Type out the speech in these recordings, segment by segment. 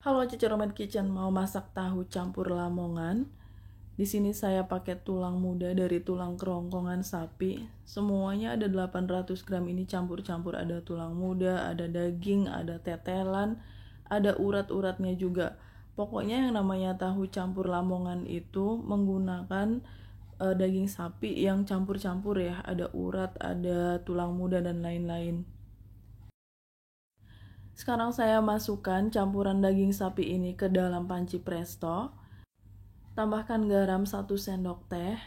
Halo Cici Romet Kitchen, mau masak tahu campur lamongan. Di sini saya pakai tulang muda dari tulang kerongkongan sapi. Semuanya ada 800 gram ini campur-campur, ada tulang muda, ada daging, ada tetelan, ada urat-uratnya juga. Pokoknya yang namanya tahu campur lamongan itu menggunakan daging sapi yang campur-campur ya, ada urat, ada tulang muda dan lain-lain. Sekarang saya masukkan campuran daging sapi ini ke dalam panci presto. Tambahkan garam 1 sendok teh.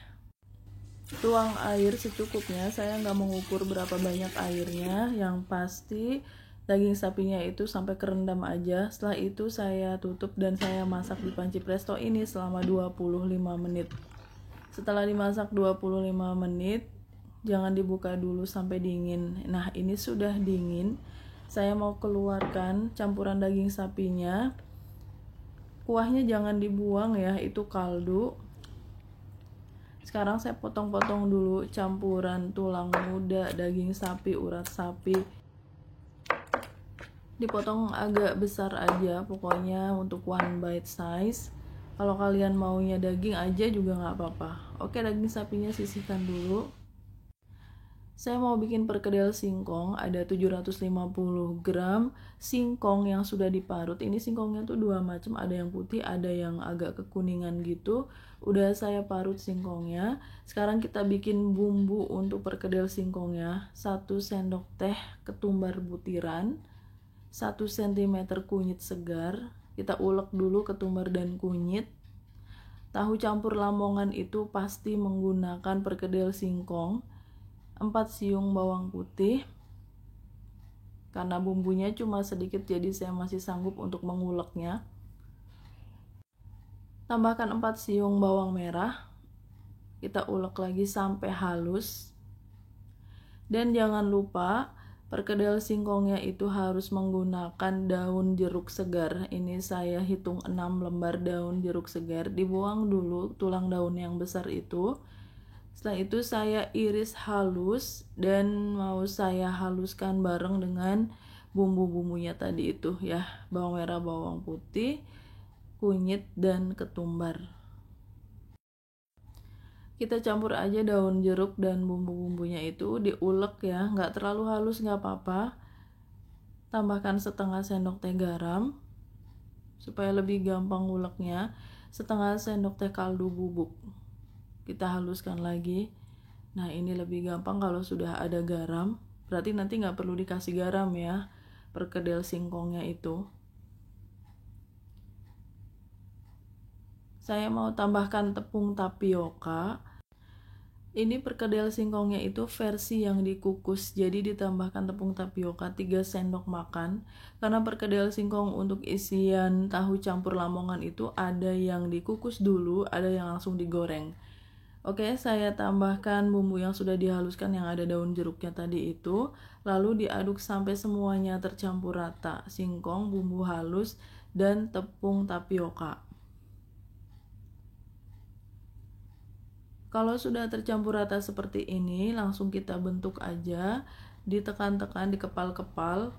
Tuang air secukupnya, saya nggak mengukur berapa banyak airnya. Yang pasti daging sapinya itu sampai kerendam aja. Setelah itu saya tutup dan saya masak di panci presto ini selama 25 menit. Setelah dimasak 25 menit, jangan dibuka dulu sampai dingin. Nah, ini sudah dingin. Saya mau keluarkan campuran daging sapinya. Kuahnya jangan dibuang ya, itu kaldu. Sekarang saya potong-potong dulu campuran tulang muda, daging sapi, urat sapi. Dipotong agak besar aja, pokoknya untuk one bite size. Kalau kalian maunya daging aja juga nggak apa-apa. Oke, daging sapinya sisihkan dulu. Saya mau bikin perkedel singkong, ada 750 gram singkong yang sudah diparut. Ini singkongnya tuh dua macam, ada yang putih, ada yang agak kekuningan gitu. Udah saya parut singkongnya. Sekarang kita bikin bumbu untuk perkedel singkongnya. 1 sendok teh ketumbar butiran, 1 cm kunyit segar. Kita ulek dulu ketumbar dan kunyit. Tahu campur lamongan itu pasti menggunakan perkedel singkong. 4 siung bawang putih. Karena bumbunya cuma sedikit jadi saya masih sanggup untuk menguleknya. Tambahkan 4 siung bawang merah. Kita ulek lagi sampai halus. Dan jangan lupa perkedel singkongnya itu harus menggunakan daun jeruk segar. Ini saya hitung 6 lembar daun jeruk segar. Dibuang dulu tulang daun yang besar itu. Setelah itu saya iris halus dan mau saya haluskan bareng dengan bumbu-bumbunya tadi itu ya, bawang merah, bawang putih, kunyit, dan ketumbar. Kita campur aja daun jeruk dan bumbu-bumbunya itu, diulek ya, nggak terlalu halus nggak apa-apa. Tambahkan setengah sendok teh garam supaya lebih gampang nguleknya, setengah sendok teh kaldu bubuk. Kita haluskan lagi. Nah, ini lebih gampang kalau sudah ada garam. Berarti nanti nggak perlu dikasih garam ya, perkedel singkongnya itu. Saya mau tambahkan tepung tapioka. Ini perkedel singkongnya itu versi yang dikukus, jadi ditambahkan tepung tapioka 3 sendok makan. Karena perkedel singkong untuk isian tahu campur lamongan itu ada yang dikukus dulu, ada yang langsung digoreng. Oke, saya tambahkan bumbu yang sudah dihaluskan yang ada daun jeruknya tadi itu. Lalu diaduk sampai semuanya tercampur rata. Singkong, bumbu halus, dan tepung tapioka. Kalau sudah tercampur rata seperti ini, langsung kita bentuk aja. Ditekan-tekan, dikepal-kepal.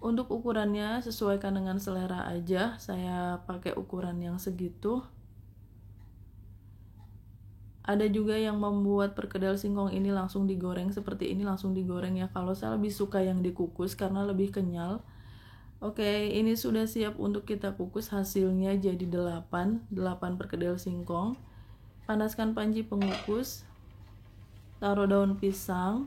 Untuk ukurannya sesuaikan dengan selera aja. Saya pakai ukuran yang segitu. Ada juga yang membuat perkedel singkong ini langsung digoreng seperti ini, langsung digoreng ya. Kalau saya lebih suka yang dikukus karena lebih kenyal. Oke, ini sudah siap untuk kita kukus. Hasilnya jadi 8 perkedel singkong. Panaskan panci pengukus. Taruh daun pisang.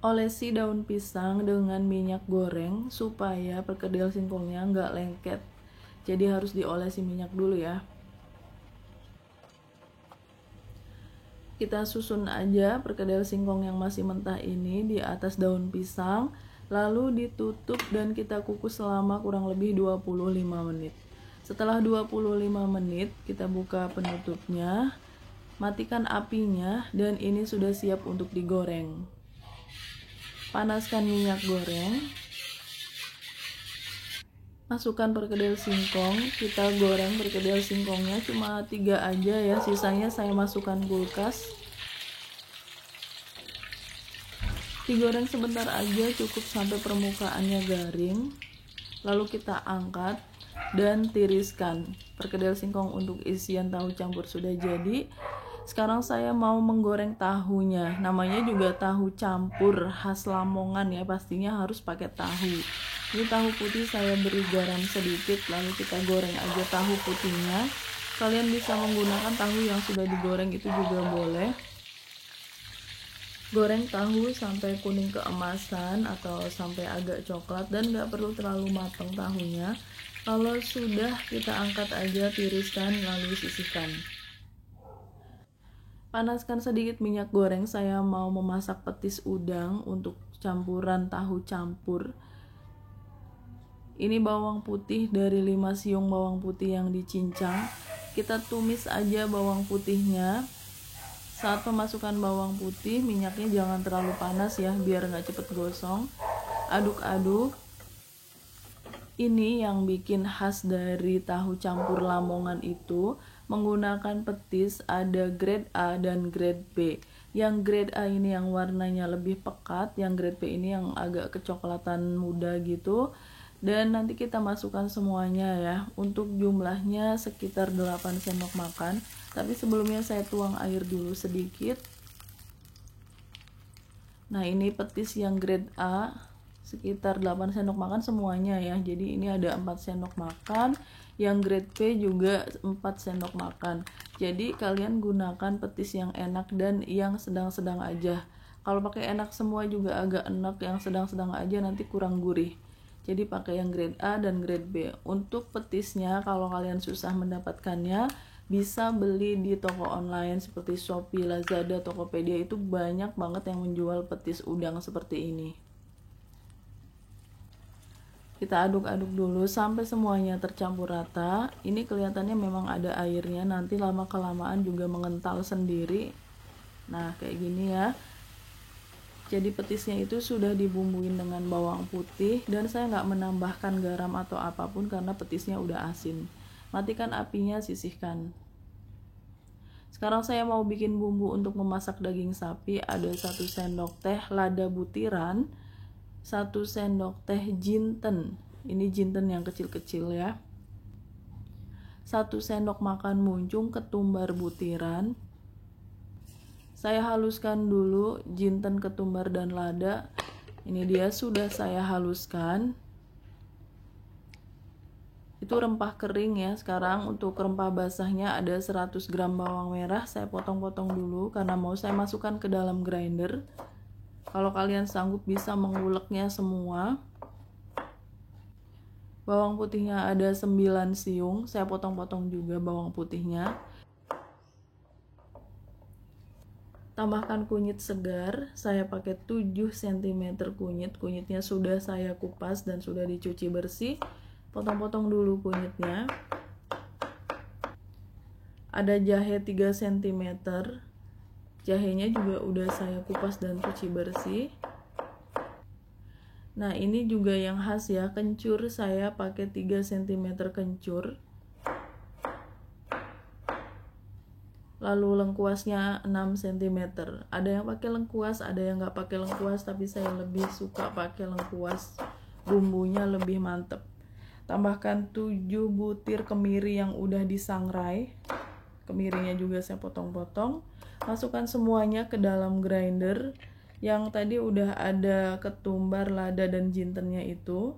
Olesi daun pisang dengan minyak goreng supaya perkedel singkongnya nggak lengket. Jadi harus diolesi minyak dulu ya. Kita susun aja perkedel singkong yang masih mentah ini di atas daun pisang, lalu ditutup dan kita kukus selama kurang lebih 25 menit. Setelah 25 menit, kita buka penutupnya, matikan apinya, dan ini sudah siap untuk digoreng. Panaskan minyak goreng. Masukkan perkedel singkong, kita goreng perkedel singkongnya cuma 3 aja ya, sisanya saya masukkan kulkas. Digoreng sebentar aja, cukup sampai permukaannya garing. Lalu kita angkat dan tiriskan. Perkedel singkong untuk isian tahu campur sudah jadi. Sekarang saya mau menggoreng tahunya. Namanya juga tahu campur khas Lamongan ya, pastinya harus pakai tahu. Ini tahu putih saya beri garam sedikit, lalu kita goreng aja tahu putihnya. Kalian bisa menggunakan tahu yang sudah digoreng itu juga boleh. Goreng tahu sampai kuning keemasan atau sampai agak coklat, dan gak perlu terlalu matang tahunya. Kalau sudah, kita angkat aja, tiriskan, lalu sisihkan. Panaskan sedikit minyak goreng. Saya mau memasak petis udang untuk campuran tahu campur. Ini bawang putih dari 5 siung bawang putih yang dicincang. Kita tumis aja bawang putihnya. Saat memasukkan bawang putih, minyaknya jangan terlalu panas ya, biar nggak cepet gosong. Aduk-aduk. Ini yang bikin khas dari tahu campur Lamongan itu, menggunakan petis ada grade A dan grade B. Yang grade A ini yang warnanya lebih pekat, yang grade B ini yang agak kecoklatan muda gitu. Dan nanti kita masukkan semuanya ya. Untuk jumlahnya sekitar 8 sendok makan. Tapi sebelumnya saya tuang air dulu sedikit. Nah, ini petis yang grade A sekitar 8 sendok makan semuanya ya. Jadi ini ada 4 sendok makan. Yang grade B juga 4 sendok makan. Jadi kalian gunakan petis yang enak dan yang sedang-sedang aja. Kalau pakai enak semua juga agak enak, yang sedang-sedang aja nanti kurang gurih. Jadi pakai yang grade A dan grade B. Untuk petisnya, kalau kalian susah mendapatkannya, bisa beli di toko online seperti Shopee, Lazada, Tokopedia. Itu banyak banget yang menjual petis udang seperti ini. Kita aduk-aduk dulu sampai semuanya tercampur rata. Ini kelihatannya memang ada airnya, nanti lama-kelamaan juga mengental sendiri. Nah, kayak gini ya. Jadi petisnya itu sudah dibumbuin dengan bawang putih, dan saya nggak menambahkan garam atau apapun karena petisnya udah asin. Matikan apinya, sisihkan. Sekarang saya mau bikin bumbu untuk memasak daging sapi. Ada 1 sendok teh lada butiran, 1 sendok teh jinten, ini jinten yang kecil-kecil ya, 1 sendok makan muncung ketumbar butiran. Saya haluskan dulu jinten, ketumbar, dan lada. Ini dia sudah saya haluskan. Itu rempah kering ya. Sekarang untuk rempah basahnya ada 100 gram bawang merah. Saya potong-potong dulu karena mau saya masukkan ke dalam grinder. Kalau kalian sanggup bisa menguleknya semua. Bawang putihnya ada 9 siung. Saya potong-potong juga bawang putihnya. Tambahkan kunyit segar. Saya pakai 7 cm kunyit. Kunyitnya sudah saya kupas dan sudah dicuci bersih. Potong-potong dulu kunyitnya. Ada jahe 3 cm. Jahenya juga udah saya kupas dan cuci bersih. Nah, ini juga yang khas ya, kencur. Saya pakai 3 cm kencur. Lalu lengkuasnya 6 cm. Ada yang pakai lengkuas, ada yang nggak pakai lengkuas, tapi saya lebih suka pakai lengkuas. Bumbunya lebih mantep. Tambahkan 7 butir kemiri yang udah disangrai. Kemirinya juga saya potong-potong. Masukkan semuanya ke dalam grinder. Yang tadi udah ada ketumbar, lada, dan jintennya itu.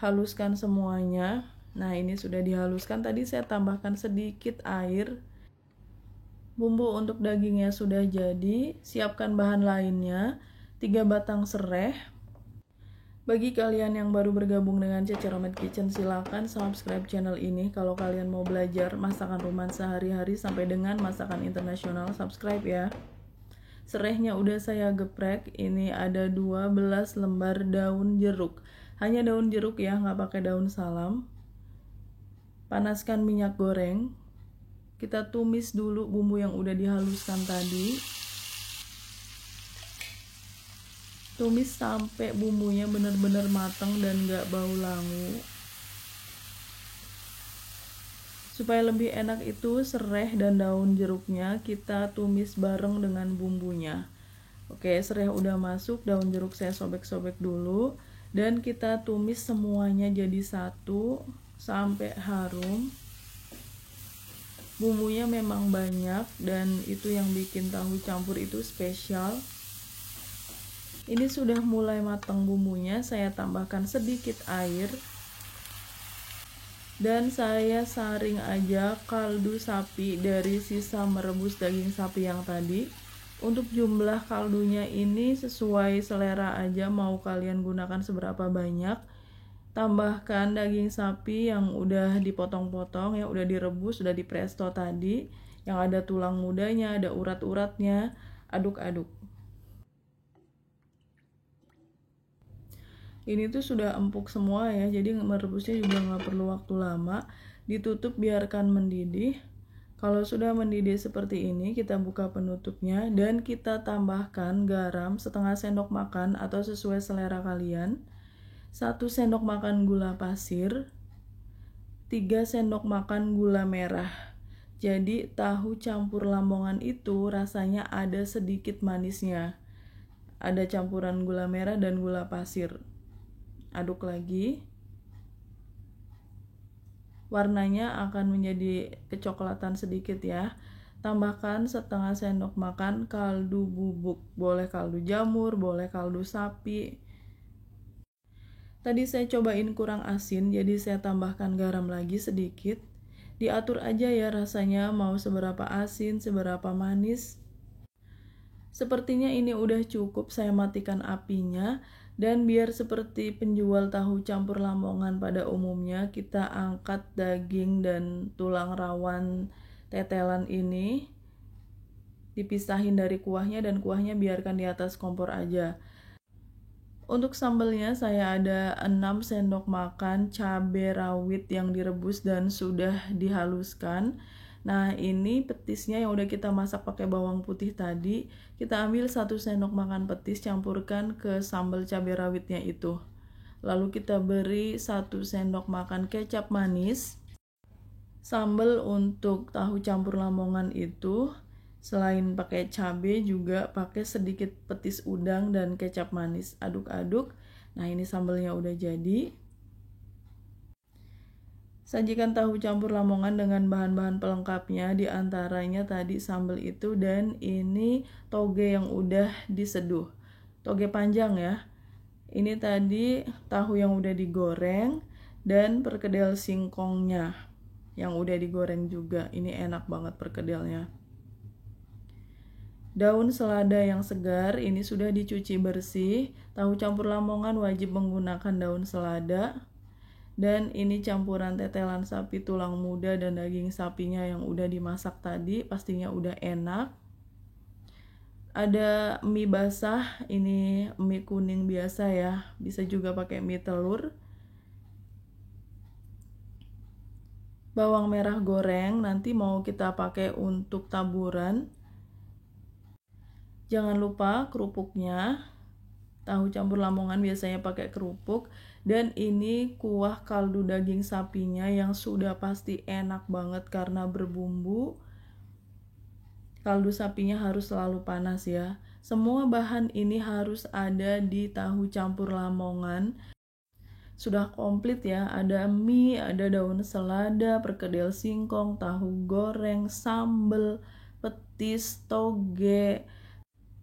Haluskan semuanya. Nah, ini sudah dihaluskan. Tadi saya tambahkan sedikit air. Bumbu untuk dagingnya sudah jadi. Siapkan bahan lainnya. 3 batang serai. Bagi kalian yang baru bergabung dengan Cece Romet Kitchen, silakan subscribe channel ini. Kalau kalian mau belajar masakan rumah sehari-hari sampai dengan masakan internasional, subscribe ya. Serehnya udah saya geprek. Ini ada 12 lembar daun jeruk. Hanya daun jeruk ya, nggak pakai daun salam. Panaskan minyak goreng. Kita tumis dulu bumbu yang udah dihaluskan tadi. Tumis sampai bumbunya benar-benar matang dan gak bau langu. Supaya lebih enak itu serai dan daun jeruknya kita tumis bareng dengan bumbunya. Oke, serai udah masuk, daun jeruk saya sobek-sobek dulu dan kita tumis semuanya jadi satu sampai harum. Bumbunya memang banyak dan itu yang bikin tahu campur itu spesial. Ini sudah mulai matang bumbunya, saya tambahkan sedikit air dan saya saring aja kaldu sapi dari sisa merebus daging sapi yang tadi. Untuk jumlah kaldunya ini sesuai selera aja, mau kalian gunakan seberapa banyak. Tambahkan daging sapi yang udah dipotong-potong, yang udah direbus, sudah dipresto tadi, yang ada tulang mudanya, ada urat-uratnya. Aduk-aduk. Ini tuh sudah empuk semua ya, jadi merebusnya juga nggak perlu waktu lama. Ditutup, biarkan mendidih. Kalau sudah mendidih seperti ini, kita buka penutupnya dan kita tambahkan garam setengah sendok makan atau sesuai selera kalian. 1 sendok makan gula pasir, 3 sendok makan gula merah. Jadi tahu campur Lamongan itu rasanya ada sedikit manisnya. Ada campuran gula merah dan gula pasir. Aduk lagi. Warnanya akan menjadi kecoklatan sedikit ya. Tambahkan setengah sendok makan kaldu bubuk. Boleh kaldu jamur, boleh kaldu sapi. Tadi saya cobain kurang asin, jadi saya tambahkan garam lagi sedikit. Diatur aja ya rasanya, mau seberapa asin, seberapa manis. Sepertinya ini udah cukup, saya matikan apinya. Dan biar seperti penjual tahu campur Lamongan pada umumnya, kita angkat daging dan tulang rawan tetelan ini. Dipisahin dari kuahnya dan kuahnya biarkan di atas kompor aja. Untuk sambelnya saya ada 6 sendok makan cabai rawit yang direbus dan sudah dihaluskan. Nah, ini petisnya yang udah kita masak pakai bawang putih tadi. Kita ambil 1 sendok makan petis, campurkan ke sambal cabai rawitnya itu. Lalu kita beri 1 sendok makan kecap manis. Sambal untuk tahu campur Lamongan itu selain pakai cabai juga pakai sedikit petis udang dan kecap manis. Aduk-aduk. Nah, ini sambalnya udah jadi. Sajikan tahu campur Lamongan dengan bahan-bahan pelengkapnya, diantaranya tadi sambal itu dan ini toge yang udah diseduh. Toge panjang ya. Ini tadi tahu yang udah digoreng dan perkedel singkongnya yang udah digoreng juga. Ini enak banget perkedelnya. Daun selada yang segar ini sudah dicuci bersih. Tahu campur Lamongan wajib menggunakan daun selada. Dan ini campuran tetelan sapi, tulang muda dan daging sapinya yang udah dimasak tadi, pastinya udah enak. Ada mie basah, ini mie kuning biasa ya, bisa juga pakai mie telur. Bawang merah goreng nanti mau kita pakai untuk taburan. Jangan lupa kerupuknya. Tahu campur Lamongan biasanya pakai kerupuk. Dan ini kuah kaldu daging sapinya yang sudah pasti enak banget karena berbumbu. Kaldu sapinya harus selalu panas ya. Semua bahan ini harus ada di tahu campur Lamongan. Sudah komplit ya, ada mie, ada daun selada, perkedel singkong, tahu goreng, sambal, petis, toge,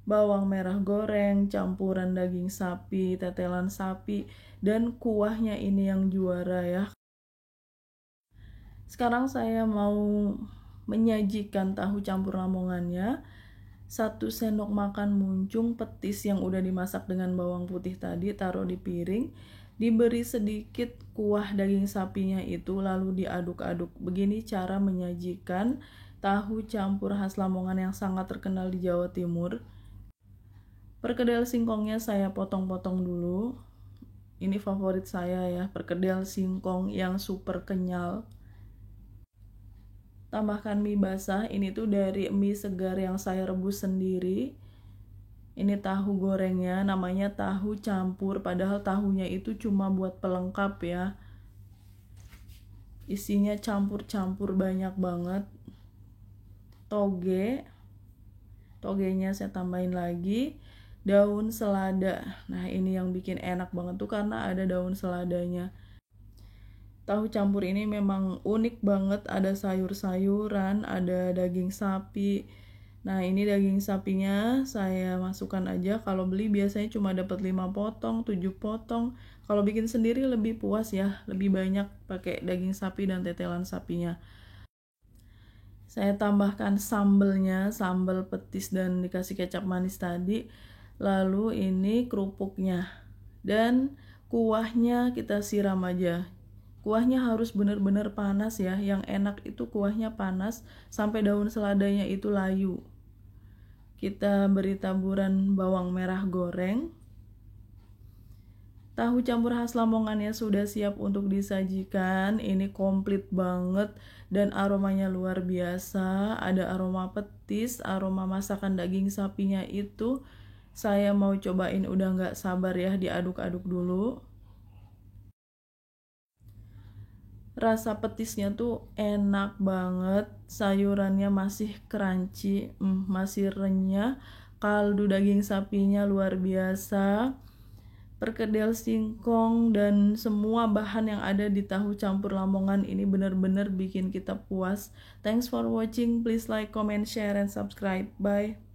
bawang merah goreng, campuran daging sapi, tetelan sapi, dan kuahnya ini yang juara ya. Sekarang saya mau menyajikan tahu campur Lamongannya. 1 sendok makan muncung petis yang udah dimasak dengan bawang putih tadi, taruh di piring. Diberi sedikit kuah daging sapinya itu, lalu diaduk-aduk. Begini cara menyajikan tahu campur khas Lamongan yang sangat terkenal di Jawa Timur. Perkedel singkongnya saya potong-potong dulu. Ini favorit saya ya, perkedel singkong yang super kenyal. Tambahkan mie basah, ini tuh dari mie segar yang saya rebus sendiri. Ini tahu gorengnya, namanya tahu campur, padahal tahunya itu cuma buat pelengkap ya. Isinya campur-campur banyak banget. Togenya saya tambahin lagi. daun selada. Nah ini yang bikin enak banget tuh karena ada daun seladanya. Tahu campur ini memang unik banget, ada sayur-sayuran, ada daging sapi. Nah ini daging sapinya saya masukkan aja, kalau beli biasanya cuma dapat 5 potong, 7 potong. Kalau bikin sendiri lebih puas ya, lebih banyak pakai daging sapi dan tetelan sapinya. Saya tambahkan sambelnya, sambal petis dan dikasih kecap manis tadi. Lalu ini kerupuknya. Dan kuahnya kita siram aja. Kuahnya harus benar-benar panas ya. Yang enak itu kuahnya panas sampai daun seladanya itu layu. Kita beri taburan bawang merah goreng. Tahu campur khas Lamongannya sudah siap untuk disajikan. Ini komplit banget dan aromanya luar biasa. Ada aroma petis, aroma masakan daging sapinya itu. Saya mau cobain, udah gak sabar ya, diaduk-aduk dulu. Rasa petisnya tuh enak banget, sayurannya masih crunchy, masih renyah, kaldu daging sapinya luar biasa, perkedel singkong dan semua bahan yang ada di tahu campur Lamongan ini benar-benar bikin kita puas. Thanks for watching, please like, comment, share, and subscribe. Bye.